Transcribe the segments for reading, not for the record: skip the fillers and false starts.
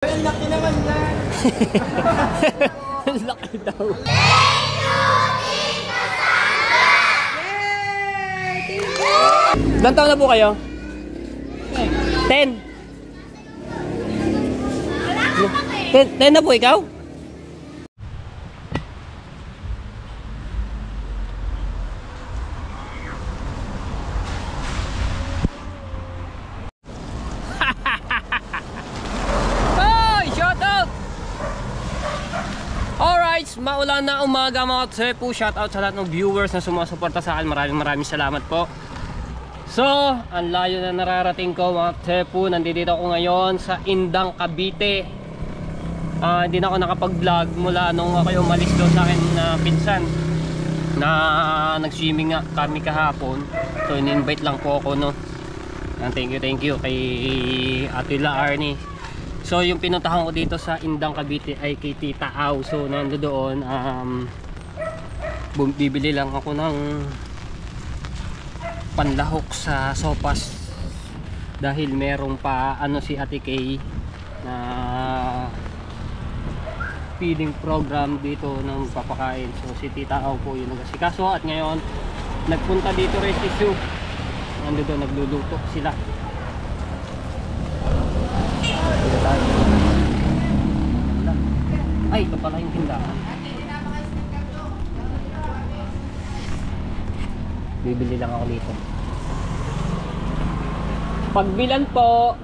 Ang laki naman yan. Ang laki daw. Ilan taon na po kayo? 10. 10 na po ikaw? Maulan na umaga mga tsepo. Shoutout sa lahat ng viewers na sumusuporta sa akin. Maraming salamat po. So, ang layo na nararating ko mga tsepo. Nandito ako ngayon sa Indang, Cavite. Hindi na ako nakapag-vlog mula nung ako umalis doon sa akin na pinsan na nag-swimming nga kami kahapon. So, in-invite lang po ako, no. Thank you kay Atila Arnie. So yung pinuntahan ko dito sa Indang, Cavite ay kay Tita Au. So nando doon bibili lang ako ng panlahok sa sopas dahil merong pa si Ate Kay na feeding program dito ng papakain. So si Tita Au po yung nag-asikaso at ngayon nagpunta dito rin si Sue. Nando doon nagluluto sila. Ay, ito pala yung tindahan. Bibili lang ako dito. Pagbilan po.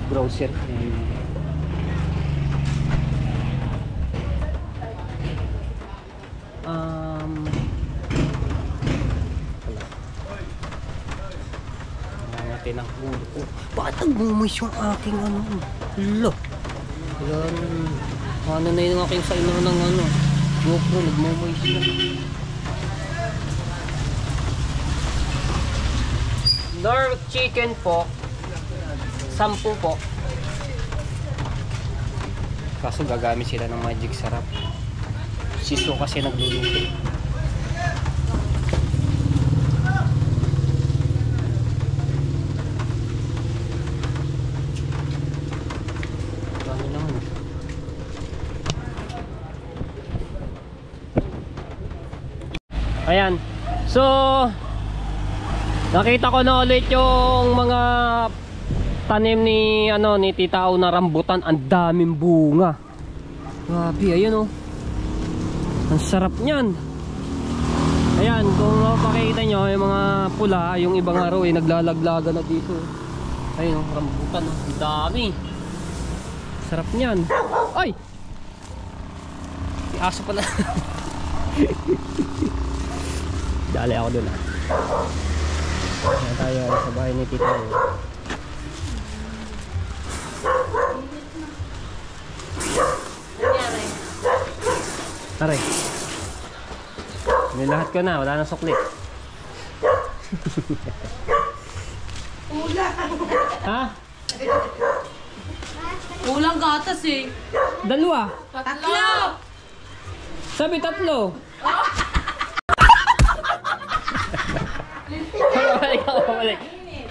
Grocery. Natin ang ulo ko. Bakit nagmumoist yung aking Lo. Ano na yung aking sa ino ng GoPro, nagmumoist na. North chicken po 10 po. Kaso gagamit sila ng magic sarap. Siso kasi nagluluto. Ayan. So nakita ko na ulit yung mga tanim ni ni Tita Au na rambutan. Ang daming bunga. Grabe, ayan ang sarap niyan. Ayan, kung mapakita nyo yung mga pula, yung ibang araw ay naglalaglaga na dito. Ayun, rambutan, ang dami. Sarap niyan. Ay! Aso pala. Dali ako dun Ayan tayo sa bahay ni Tita Au. Aray. Nilahat ko na, wala nang sukli. Kulang. Ha? Kulang gatas eh. Dalawa. Tatlo. Sabi tatlo. Balik.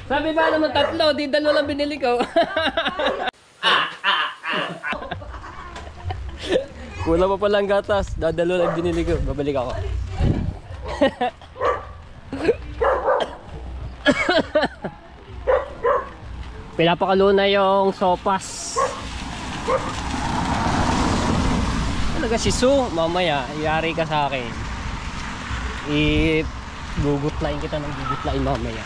Sabi ba naman tatlo, di dalawa lang binili ko. Kulang pa palang gatas, dadalo lang binili ko. Babalik ako. Pinapakalo na yung sopas. Talaga si Sue, mamaya yari ka sa akin. Gugutlain kita ng gugutlain mamaya.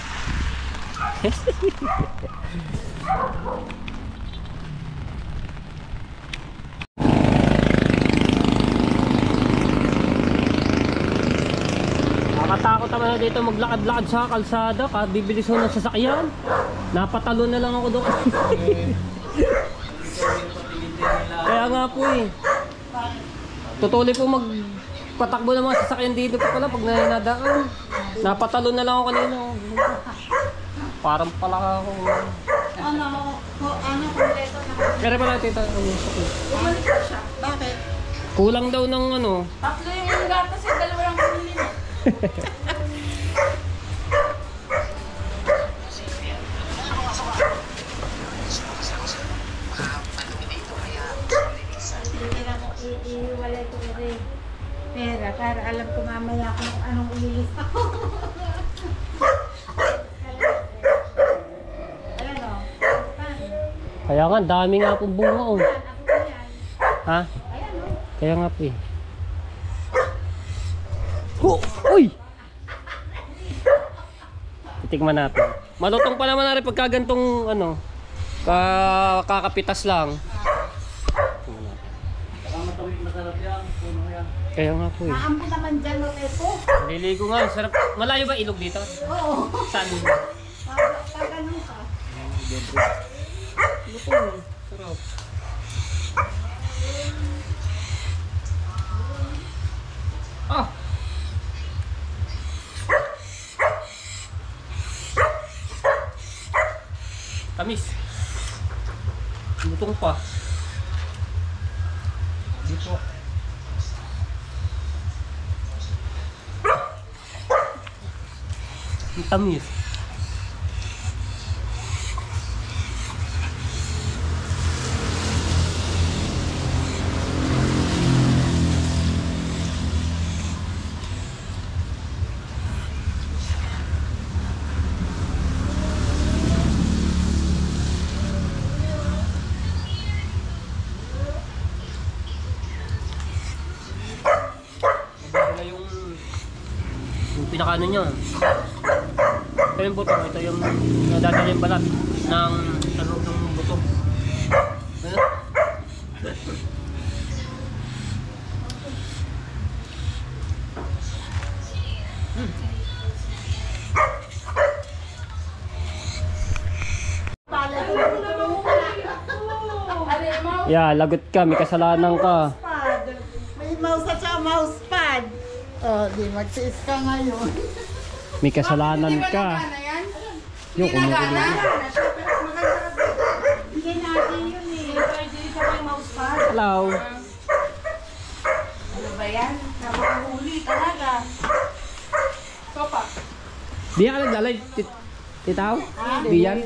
Nakatakot naman na dito maglakad-lakad sa kalsada. Bibilis ho ng sasakyan. Napatalo na lang ako doon. Kaya nga po tutuloy po magpatakbo ng mga sasakyan dito po pala pag nanadaan. Napatalo na lang ako kanina. Parang pala ako. Ano kompleto na. Kaya pala tita. Bumalik pa siya. Bakit? Kulang daw ng Tatlo yung gatas eh, dalawa lang pinili na. iiwalay ko rin pera para alam ko mamaya kung anong ililista ko. Ayan o. Kaya nga, dami nga pong bunga oh. Ako ko yan. Ha? Ayan o. Kaya nga po eh. Oh! Uy! Titigman natin. Malutong pa naman na rin pagka gantong ano, kakapitas lang. Kaya nga po eh. Maampo naman dyan o Tepo. Naliligo nga, sarap. Malayo ba ilog dito? Oo. Saan? Pag ganun ka. Lutong. Sarap. Ah! Tamis. Lutong pa. Dito. Ang tamis. Yung pinakaano niya. Ito yung buto. Ito yung nadadala yung balat ng ano ng buto. Ano? Yeah, lagot ka. May kasalanan ka. May mouse at saka mousepad. Oh, di magtiis ka ngayon. May kasalanan ka. Yung kumukulo. Hindi natin yun eh. Pwede ka may mousepad. Hello. Ano ba yan? Napakahuli talaga. Sopa. Di ka nagdalay. Titaw? Di yan?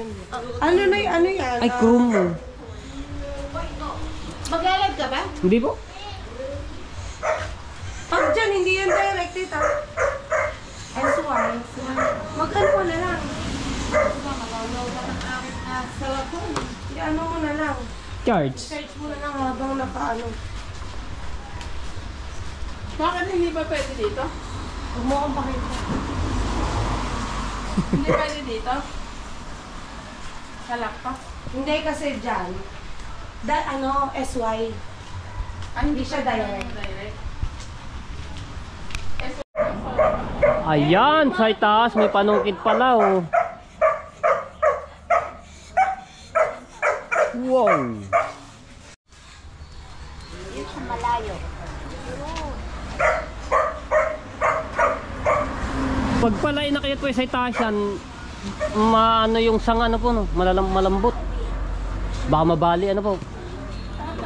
Ano na ano yan? Ay, crew mo. Maglalad ka ba? Hindi po? Pag dyan, hindi yan direct tita. S1. Mag-ano ko na lang. Malalaw na ang aking salapon. I-ano mo na lang. Charge. Search mo na lang habang nakaano. Bakit hindi ba pwede dito? Huwag mo akong pakita. Hindi pwede dito? Sa laptop? Hindi kasi dyan. SY. Hindi siya direct. Ayan, sa itaas may panungkit pala oh. Wow. Yun sa malayo. Pag pala inakyat po sa itaas yan, ano yung sang ano po no, malambot. Baka mabali ano po.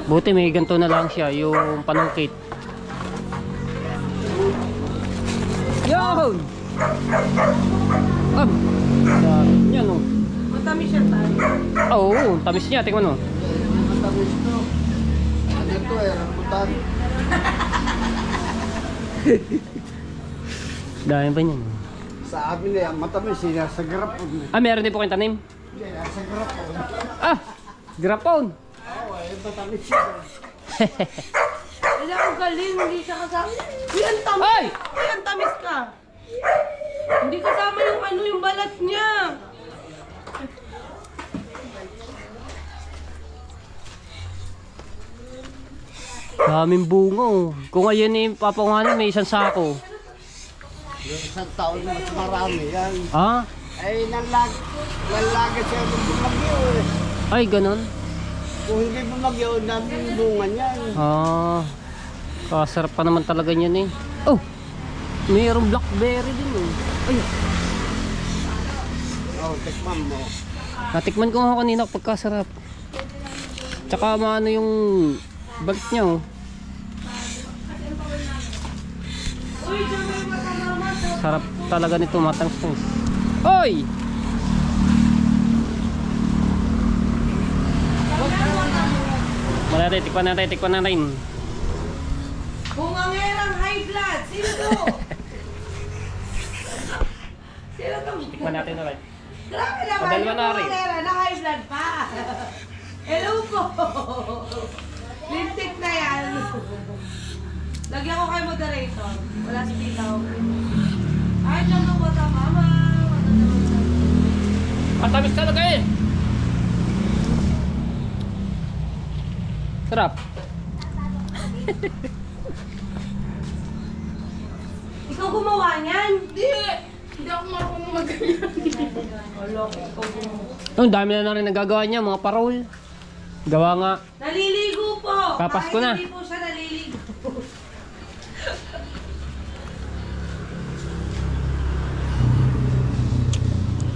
Buti may ganito na lang siya, yung panungkit. Yun! Yan o. Matamis siya tayo. Oo, tamis niya, tingnan mo. Matamis to. Ano to eh, rambutan. Dahil ba niyan? Sa amin eh, ang matamis eh, nasa grapon. Ah, meron din po kayong tanim? Hindi, nasa grapon. Ah! Grapon! Oo, eh, matamis siya. Wala akong galing, hindi siya kasama. Uy, ang tamis! Ay! Uy, ang tamis ka! Hindi kasama yung ano, yung balat niya. Daming bunga oh. Kung ngayon eh, papangalan may isang sako. Yung isang taon na mas marami yan. Ah? Ay, nalaga siya ng bumagyo eh. Ay, ganun. Kung hindi bumagyo, daming bunga niyan. Ah, kasarap pa naman talaga niyan eh. Oh, mayroong blackberry din eh. Ay, Oh, tikman mo. natikman ko nga kanina pagkasarap. Tsaka maano yung balik niya oh. Sarap talaga nito, matangstang. Oy! Tikman natin. Bungangerang high blood. Sino to? Sino to? Tikman natin na rin. Grabe naman. Padalwa Yung na rin. bungangera na high blood pa. Hello po. Lintik na yan. Lagyan ko kay moderator. Wala si Tita. Ay, lang mo ta mama. Matamis talaga eh. Sarap. Ikaw gumawa niyan? Hindi ako marunong mag-ganyan. Ang dami na rin nagagawa niya, mga parol. Gawa nga. Naliligo po. Papasko Kahit na. hindi po siya naliligo.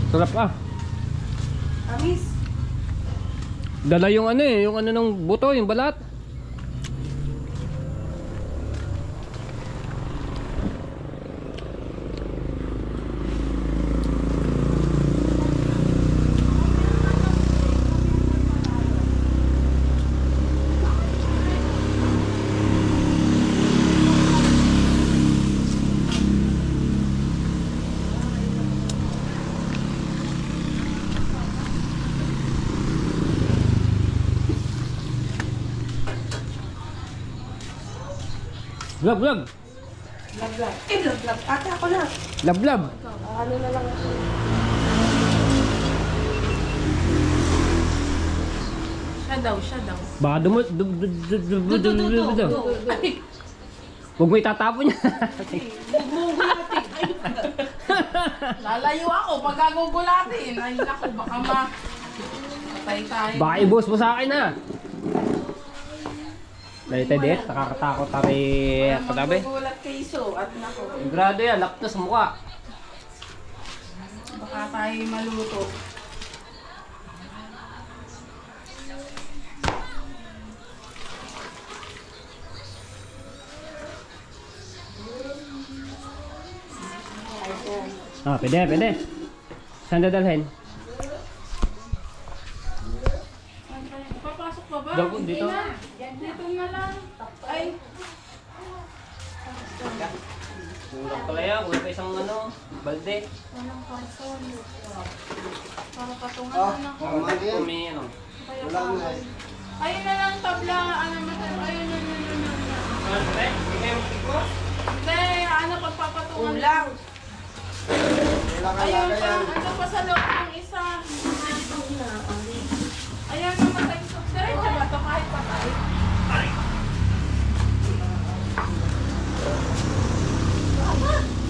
Sarap ah. Amis. Dala yung ano eh, yung ano ng buto, yung balat. Vlog, vlog. Laglag. Laglag. Ate, ako na. Lablab. Ano na lang ako. Siya daw. Baka Go. Huwag mo itatapon niya. Lalayo ako pag gagugulatin. Ay naku, baka patay tayo. Baka ibus mo sa akin ha. Dahil dit, nakakatakot tari katabi. Magugulat kay Iso at naku, Grado yan, lap na sa mukha. baka tayo maluto. Ah, pwede, pwede. Saan dadalhin? Papasok pa ba? Dito, dito. Hindi na. Dito na lang. Ay, Kulang pala yan, kulang pa isang ano, balde. walang karton. Para patungan Ah, na ako. tama na yan. May ano. Kaya Wala pa. na eh. Ayun na lang tabla. Ano naman? Ayun. Hindi, ano pagpapatungan. Ulang. Wala ka Ayun lagay pa, yan. ano pa sa loob ng isa. Ayan naman tayo. Diretso ba ito kahit patay?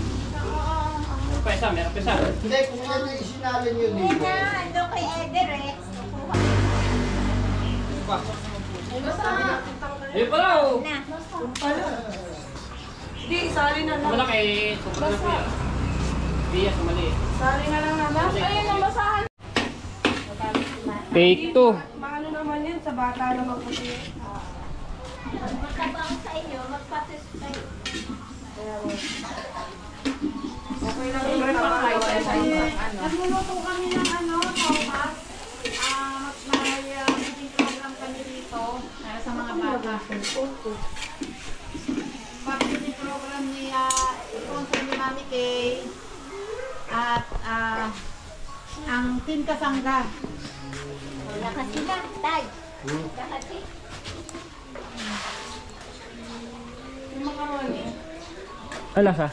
Meron pa isa, meron pa isa. Hindi, kung yan yung isinalin nyo dito. Ando kay Eder eh. Ayun pala oh. Na. Hindi, isali na lang. Malaki, sobrang na po yan. Hindi yan, sumali. Isali na lang naman. Ayun ang basahan. Take 2. Maano naman yan, sa bata naman po siya. Magkabang sa inyo, magpatis tayo. Okay lang yung mga Nagluluto kami ng ano, Thomas. May feeding program kami dito para sa mga bata. Feeding program ni sponsor ni Mami Kay at ang Team Kasangga. Wala kasi na, Tay. Wala kasi. Yung macaroni. Ala sa?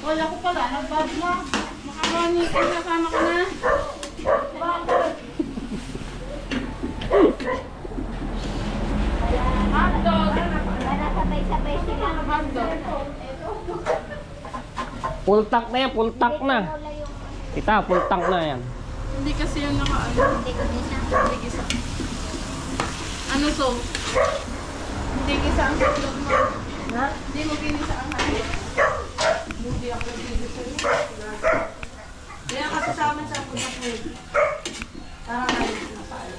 Wala ko pala, nagbad na. Macaroni, kaya nasama ko na. Hotdog. Para sabay-sabay sila. Hotdog. Full tank na yan, full tank na. Wala yung Kita, full tank na yan. Hindi kasi yung nakaano. hindi ko din Hindi gisa. Ano so? Hindi gisa ang hotdog mo. Ha? Hindi mo ginisa ang hotdog. Hindi ako nagigisa. Kaya kasi sa amin sa punta po. Parang ayos na paano.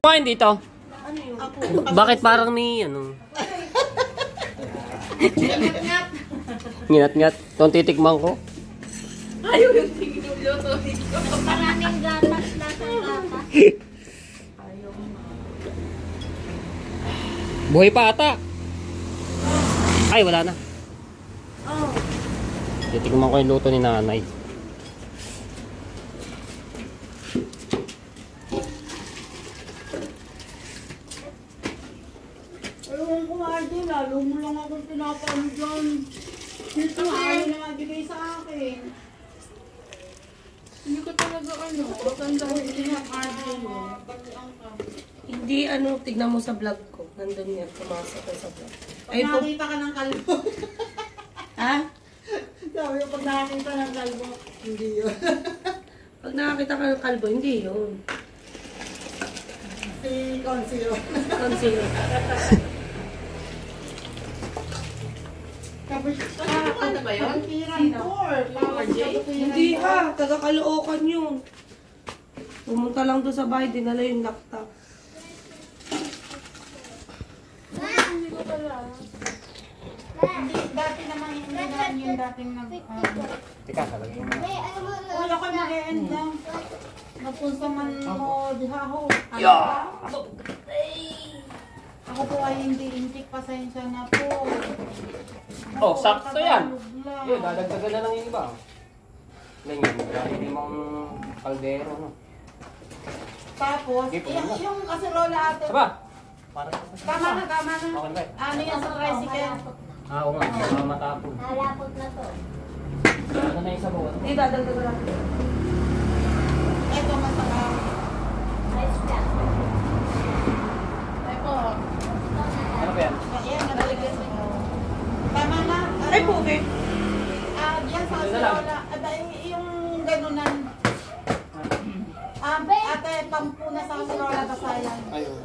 Kumain dito. Bakit parang ni ano? Nginat-ngat. Itong titikman ko. Ayaw yung tingin yung luto dito. Maraming gatas, lasang gatas. Buhay pa ata. Ay, wala na. Oh. Titikman ko yung luto ni nanay. Ewan ko nga din, lalo mo lang akong pinapano dyan. Dito ayaw na magbigay sa akin. Hindi ko talaga ano. Patanda ko sinapardin mo. Hindi tignan mo sa vlog ko. Nandun yan, pumasok ko sa vlog. Pag nakita ka ng kalbo. Ha? Sabi ko, pag nakakita ng kalbo, hindi yun. Pag nakakita ka ng kalbo, hindi yun. Si Consilo. Concealer. Tapos, Ano ba yun? Hindi ha, taga-Caloocan yun. Pumunta lang doon sa bahay, dinala yung laptop. Hindi, dati naman hindi naman yung dating Teka, kalagay mo. Wala ko mag-e-end lang. Napunta man mo dihaho. Ako po ay hindi intik, pasensya na po. Oh, sakto yan. Nakakabulog Yun, lang. dadagdagan na lang yung iba. Ganyan, dahil limang kaldero, no? Tapos, Sige, puno na. yung kaserola ate. Saba? Parang Tama na, tama na. okay ba? Ano yan sa tricycle? Ah, oo nga, baka matapon. Nalapot na to. Ano na yung sabaw? Ano? Hindi, dadagdagan lang. Ito masaka. Ayos ka. Ito. Ano ba yan? Ayan, nadaligyan sa inyo. Tama na. Ano? Ay, pugi. Diyan sa Ano na lang? kaserola. Yung ganunan. Ate, pampuna sa kaserola ka sayang. Ayun.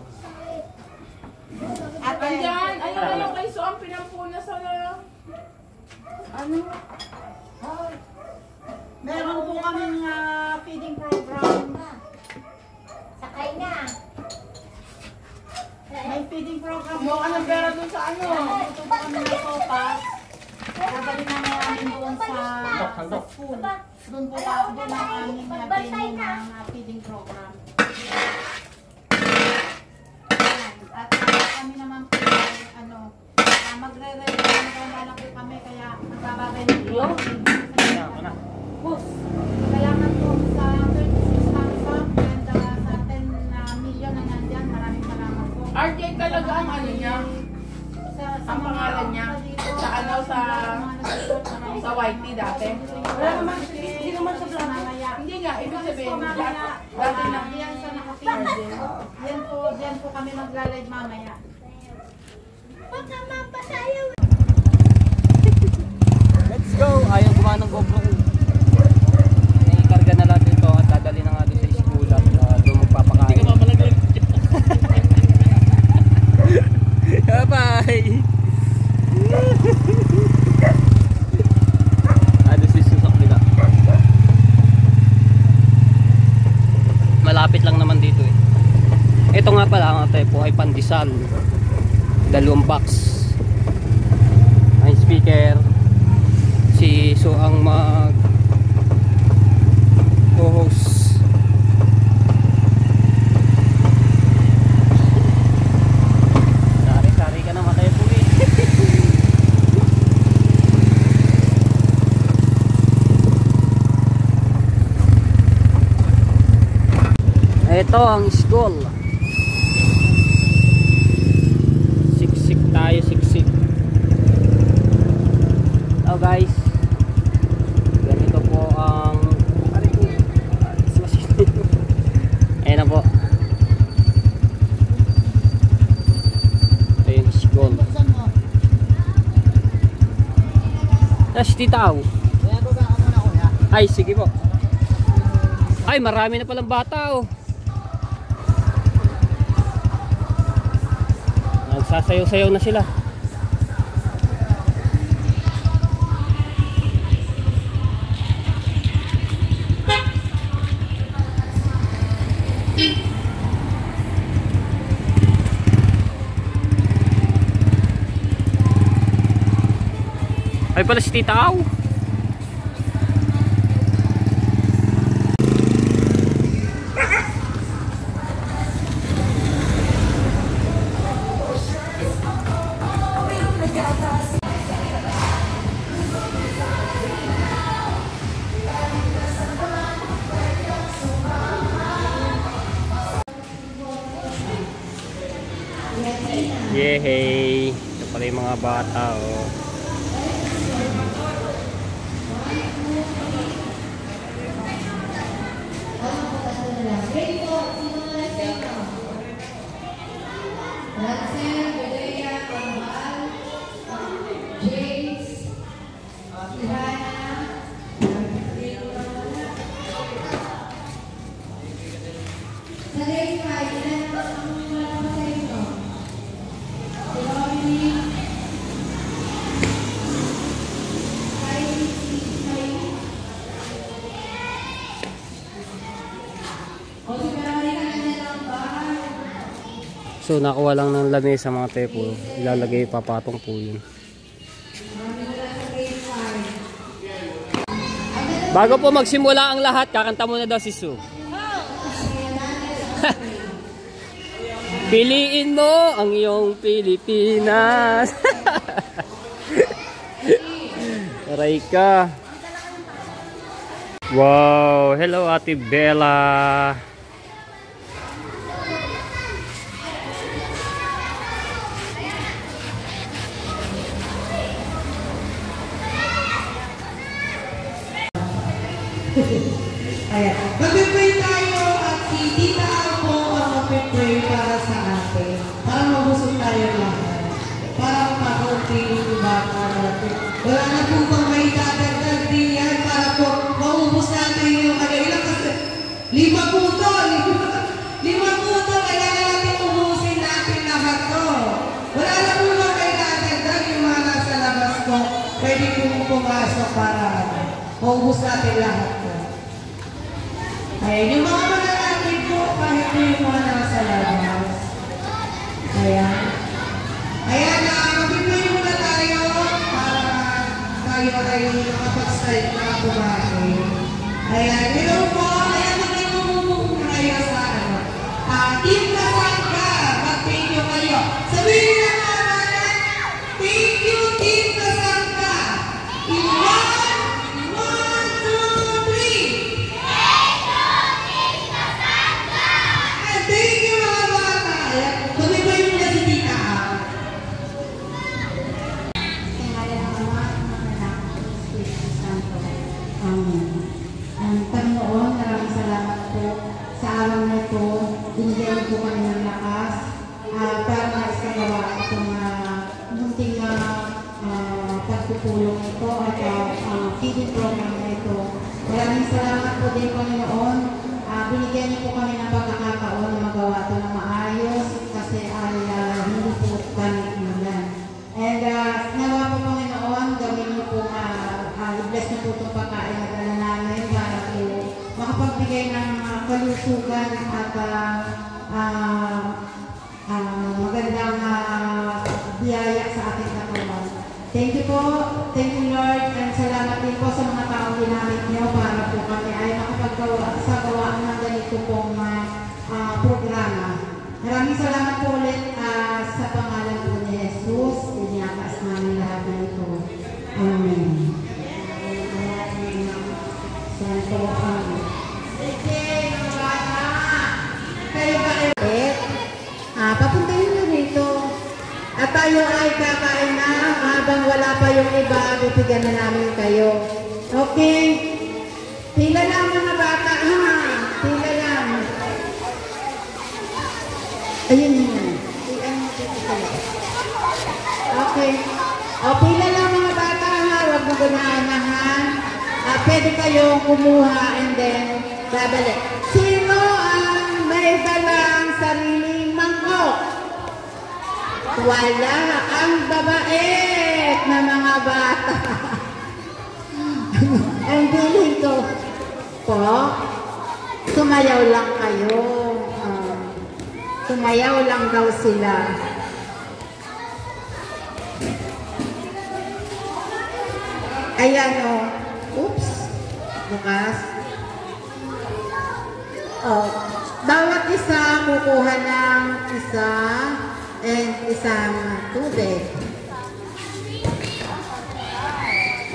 Ate. Andyan! Ayun na yung kay Soam, pinampuna sa Ano? Meron po kaming feeding program. Sakay na. May feeding program. Kumuha ka ng pera dun sa ano. Ito po kami ng sopas. Dadali namin doon sa school. Doon po doon ang aming training ng feeding program. At kami naman po ay magre-ready po kami kaya magbababay ng Boss. Kailangan po sa 36,000 and sa 10 million na nandyan. Maraming salamat po. RJ talaga ang ano niya. Ang pangalan niya. Sa ano, sa YT dati. Wala naman, hindi naman sa vlog. Hindi nga, ibig sabihin, Dati na yan sa nakapin. Diyan po kami magla-live mamaya. Let's go! Ayaw gumawa ng GoPro ko. Naikarga na natin ito at dadali na nga doon sa school at doon magpapakain. Hindi ka mamalaglag. Bye! Doon si Susak nila. Malapit lang naman dito eh. Ito nga pala ang tepo ay pandesal. 2 box. Ang speaker. Si So ang mag host. Sari ka na matay po eh. Ito ang school. Siksik tayo, siksik. Hello guys. Ganito po ang ayan na po. Ito yung school. Tapos titaw. Ay sige po. Ay marami na palang bata oh. Nagsasayaw-sayaw na sila. Ay pala si Tita Au. Yehey! Ito pala yung mga bata, oh. So nakuha lang ng lamesa mga tepo, ilalagay papatong po yun. Bago po magsimula ang lahat, kakanta muna daw si Sue. Piliin mo ang iyong Pilipinas. Aray ka. Wow, hello Ate Bella. Ayan. Mag-pray tayo at si Tita po ang mag-pray para sa atin. Para mabusog tayo lahat. Para makakunti yung bata natin. Wala na po pang may dadagdag din yan para po maubos natin yung ilang kasi 5 po to. 5 po to. Kailangan natin ubusin natin lahat to. Wala na po na may dadagdag yung mga nasa labas ko. Pwede po pumasok para maubos natin lahat to. Ayan, yung mga mananakit po, kahit yung mga nasa labas. Ayan. Ayan, mag-pray muna tayo para tayo ay nakapag-start na kumain. Ayan, hello po. Ayan, mag-pray tayo sa ano. Team Kasangka, mag-thank you kayo. Sabihin na naman, thank you, Team Kasangka. In 1, 2, 3. Thank you mga bata. Mag-ibay mo na si Tita. Panginoon, maraming salamat po sa araw na ito. Binigyan po kami ng lakas para maisagawa itong munting pagpupulong ito at feeding program na ito. Maraming salamat po din, Panginoon. Binigyan niyo po kami ng pagkakataon na magawa ito ng maayos kasi hindi po kami ilan. And nawa po Panginoon, gawin niyo po i-bless niyo po itong pagkain na dala namin para po makapagbigay ng kalusugan at magandang biyaya sa ating katawan. Thank you po. Thank you Lord. And salamat din po sa mga taong ginamit niyo para po kami ay makapaggawa sa gawaan ng ganito pong programa. Maraming salamat po ulit sa pangalan po ni Jesus. Iniakas namin lahat na ito. Amen. Santo Amen. Okay, mga bata. Kayo ba papuntahin nyo rito. At tayo ay kakain na habang wala pa yung iba, bibigyan na namin kayo. Okay? Pila lang mga bata, ha? Pila lang. Ayun yun. Okay. O, pila lang mga bata, ha? Huwag mo ganaanahan. Pwede kayong kumuha and then babalik. Sino ang may dalang sariling mangkok? Wala ang babait na mga bata. Ang bilhin ko po, sumayaw lang kayo. Sumayaw lang daw sila. Ayan o. Oops. Bukas. Oh. Bawat isa kukuha ng isa and isang tubig.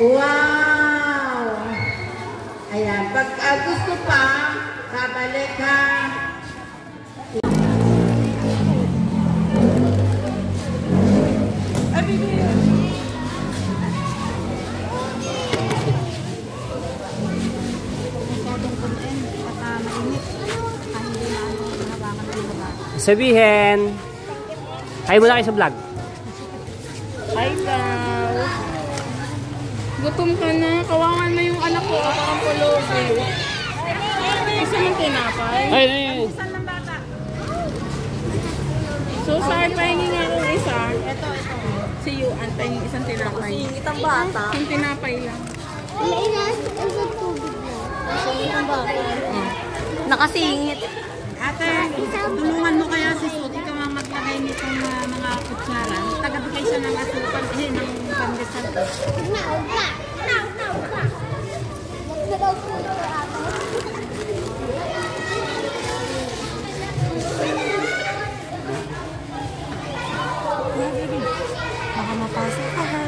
Wow! Ayan. Pag gusto pa, babalik ha. Sabihin. Hi muna kayo sa vlog. Hi daw. Gutom ka na. Kawawan mo yung anak ko. Ako ang pulubi. Isa mong tinapay. Ay. So, saan pahingin nga kung isa? Ito. Si Yuan, pahingin isang tinapay. Singit ang bata. Yung tinapay lang. Nakasingit. Ate, tulungan mo kaya si Sud, ikaw ang maglagay nitong mga kutsara. Tagabigay siya ng asukal, ng pandesal. Baka mapasok ka ha.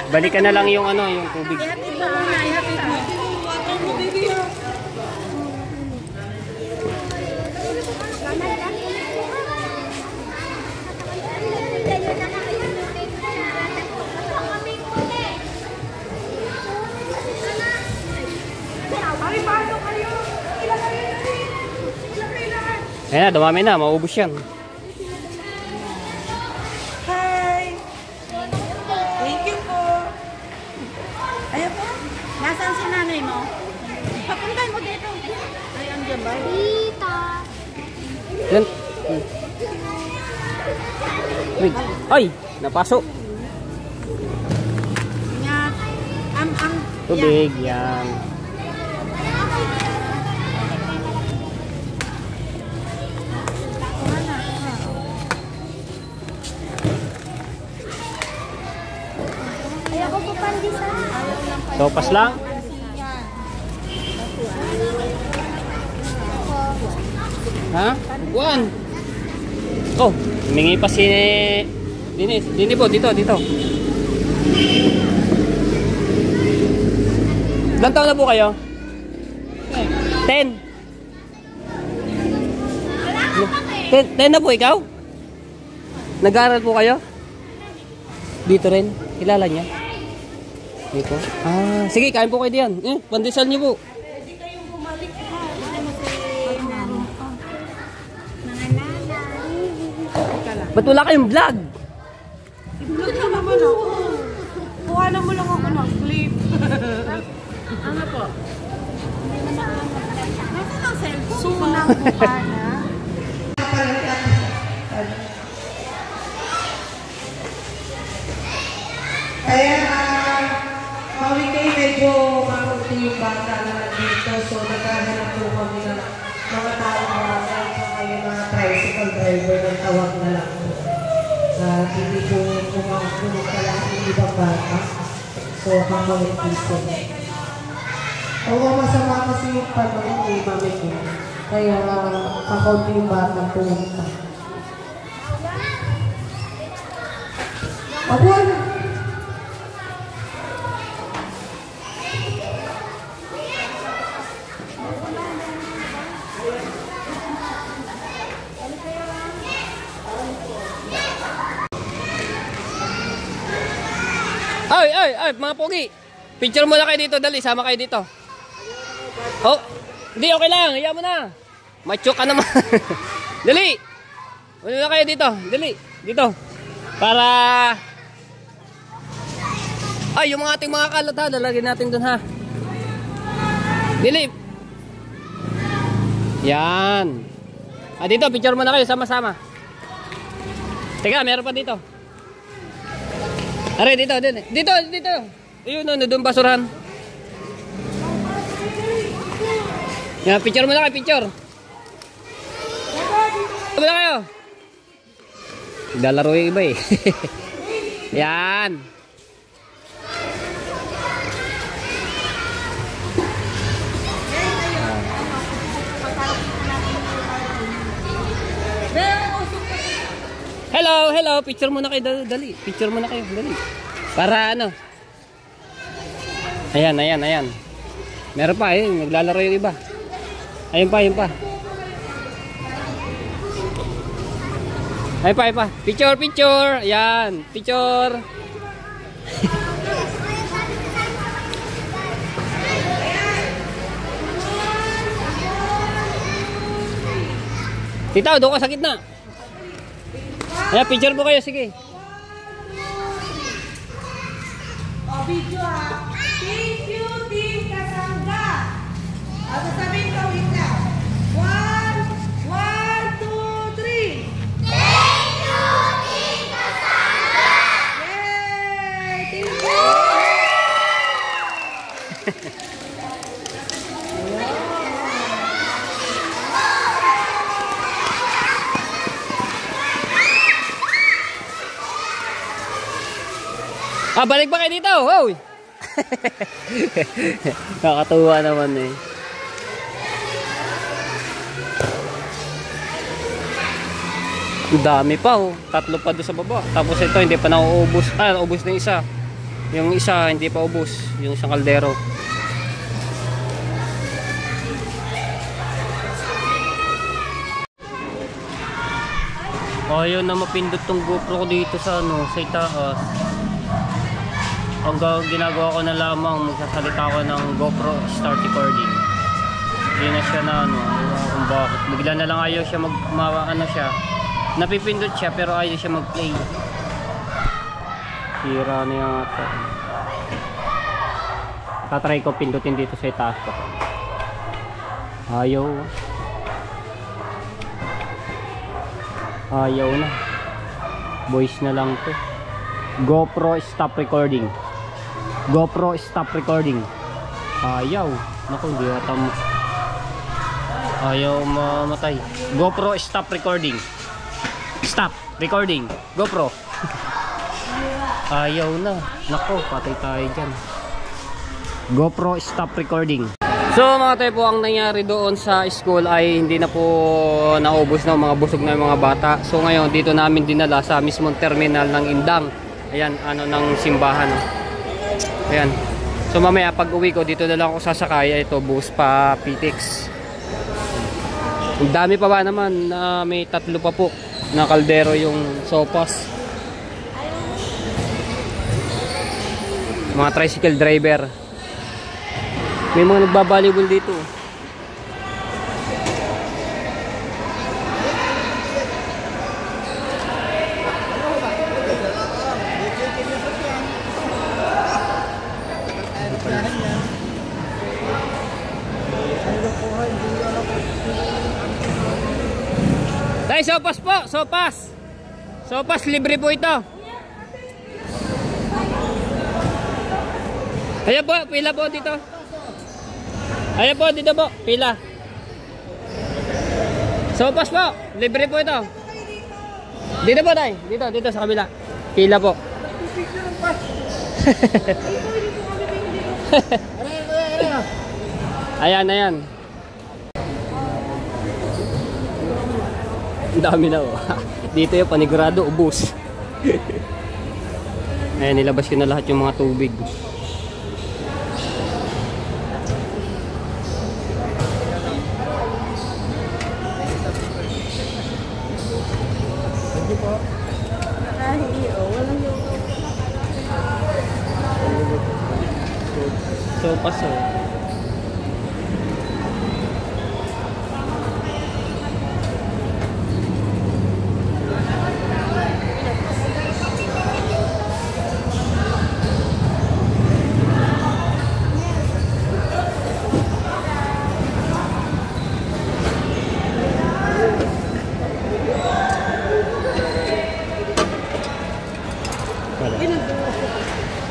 Balikan na lang yung ano, yung tubig. Ihatid mo muna, ihatid mo. Ayan na, dumami na, maubos yan. Hi! Thank you po. Ayan po. Nasaan si nanay mo? Papuntay mo dito. Ay, andyan ba? Yan. Wait. Ay, napasok. Ingat. Tubig, yan. Ayoko po pandesal. Sopas lang. Ha? Buwan. Oh, humingi pa si Dini po, dito. Ilang taon na po kayo? 10. 10 na po ikaw? Nag-aaral po kayo? Dito rin? Kilala niya? Dito? Ah, sige, kain po kayo diyan. Pandesal niyo po. Ba't wala kayong vlog? Vlog na naman ako. Kuhanan mo lang ako ng clip. Ano po? Nasaan ang cellphone? Sunang bukana. Kaya, kami kayo medyo makunti yung bata na dito. So, naghahanap po kami ng mga taong mga yung mga tricycle driver ng tawag na lang po. Hindi po kumakulong pala ang ibang bata. So, hanggang piso. Oo, masama kasi yung panahon ni mami ko. Kaya, kakaunti yung bata pumunta. Abuan! Ay, mga pogi. Picture muna kayo dito, dali, sama kayo dito. Oh, hindi, okay lang, hiya mo na. Macho ka naman. Dali. Muna na kayo dito, dali, dito. Para... Ay, yung mga ating mga kalat ha, lalagyan natin dun ha. Dali. Yan. Ah, dito, picture muna kayo, sama-sama. Teka, meron pa dito. Aray, dito. Ayun, doon basurahan. Yan, picture muna kayo, picture. Muna kayo. Naglalaro yung iba eh. Yan. Hello, hello. Picture muna kayo, dali. Picture muna kayo, dali. Para ano. Ayan, ayan, ayan. Meron pa, naglalaro yung iba. Ayun pa, ayun pa. Ayun pa, ayun pa. Picture, picture. Ayan, picture. Titaw, doon ka sa gitna. Ayan, picture po kayo, sige. Video ha. Thank you, Team Kasangga. Sasabihin ko, wait lang. 1, 2, 3. Thank you, Team Kasangga. Yay! Thank you. Balik pa kayo dito. Wow. Nakakatuwa naman eh. Ang dami pa oh. 3 pa doon sa baba. Tapos ito hindi pa nauubos. Naubos na yung isa. Yung isa hindi pa ubos. Yung isang kaldero. Ayaw na mapindot tong GoPro ko dito sa sa itaas. Ang ginagawa ko na lamang, magsasalita ko ng GoPro start recording. Hindi na siya na kung bakit. Bigla na lang ayaw siya siya. Napipindot siya pero ayaw siya mag-play. Sira na yata. Tatry ko pindutin dito sa itaas ko. Ayaw. Ayaw na. Voice na lang to. GoPro stop recording. GoPro stop recording. Ayaw. Naku, hindi yata mo. Ayaw mamatay. GoPro stop recording. Stop recording. GoPro. Ayaw na. Naku, patay tayo dyan. GoPro stop recording. So mga tayo po, ang nangyari doon sa school ay hindi na po naubos na mga busog na mga bata. So ngayon dito namin dinala sa mismong terminal ng Indang. Ayan, ng simbahan. Ayan. So mamaya pag uwi ko dito na lang ako sasakay. Ito bus pa Pitex. Ang dami pa ba naman, may 3 pa po na kaldero yung sopas. Mga tricycle driver. May mga nagbabalibol dito. Tay, sopas po, sopas. Sopas, libre po ito. Ayan po, pila po dito. Ayan po, dito po, pila. Sopas po, libre po ito. Dito po tay, dito sa kabila. Pila po. Ayan, ayan. Ang dami na oh. Dito yung panigurado, ubos. Ayan, nilabas ko na lahat yung mga tubig. Thank you po. So, paso.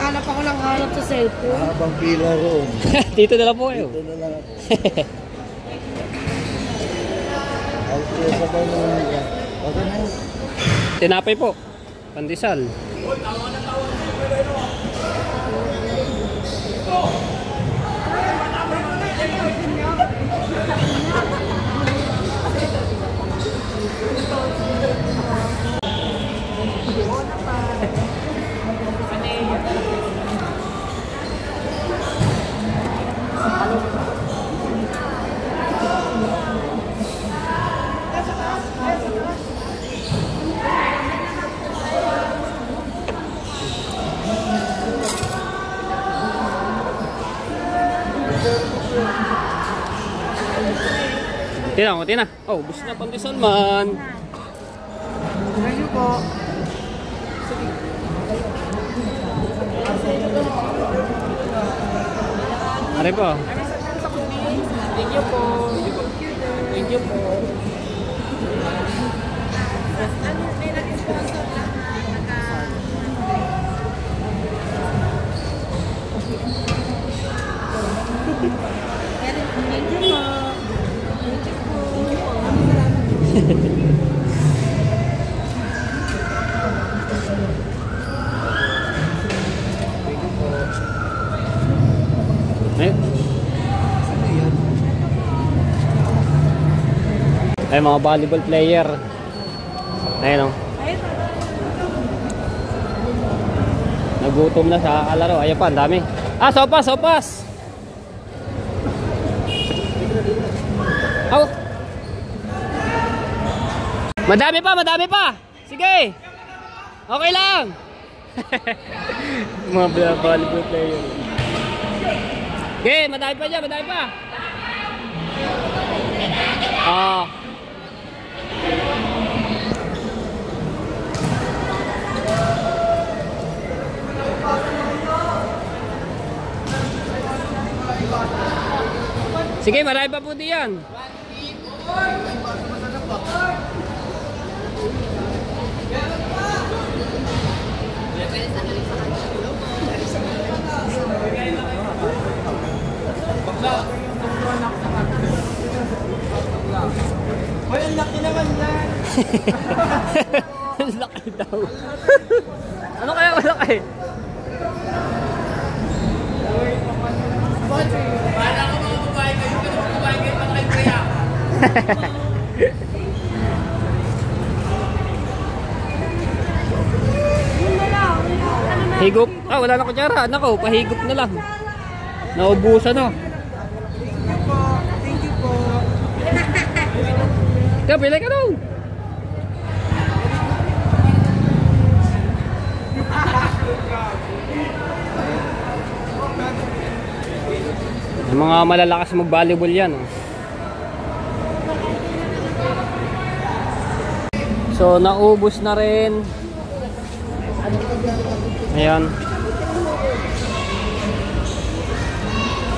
Hanap ako ng hanap sa cellphone. Habang pila roon. Dito na lang po kayo. Dito na lang ako. Ako sabay naman niya. Okay na yun. Tinapay po. Pandesal. Tina. Oh, bus na pandesal man. Thank you po. Are po. Thank you po. Thank you po. Ay, mga volleyball player. Ayun o. Nagutom na sa kalaro. Ayun pa, ang dami. Ah, sopas! Oh. Madami pa! Sige! Okay lang! Mga volleyball player. Okay, madami pa dyan, Ah. Sige, marami pa po diyan. Hoy, ang laki naman yan. Ang laki daw. Ano kaya malaki? Para ka mga babae kayo, pero mga babae kayo, para kayo kaya. Higop. Ah, wala na kutsara. Nako, pahigop na lang. Naubusan na. Thank you po. Ikaw, pili ka daw. Yung mga malalakas mag-volleyball yan. Oh. So, naubos na rin. Ayan.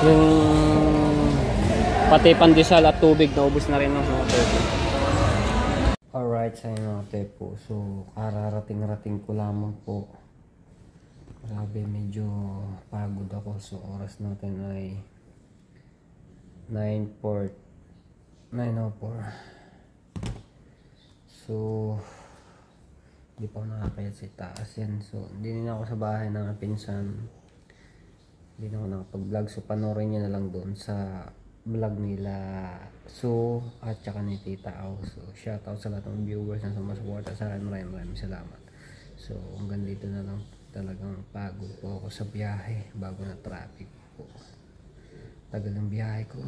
Yung pati pandesal at tubig naubos na rin. No? Alright, sa inyo po. So, kararating-rating ko lamang po. Grabe, medyo pagod ako. So, oras natin ay 9:04. So, hindi pa ako nakakayat sa taas yan. So, hindi na ako sa bahay ng pinsan. Hindi na ako nakapag-vlog. So, panoorin nyo na lang doon sa vlog nila So at saka ni Tita Au. So, shoutout sa lahat ng viewers na sumasuporta sa akin. Maraming salamat. So, hanggang dito na lang. Talagang pagod po ako sa biyahe bago na traffic po. Tagal ng biyahe ko.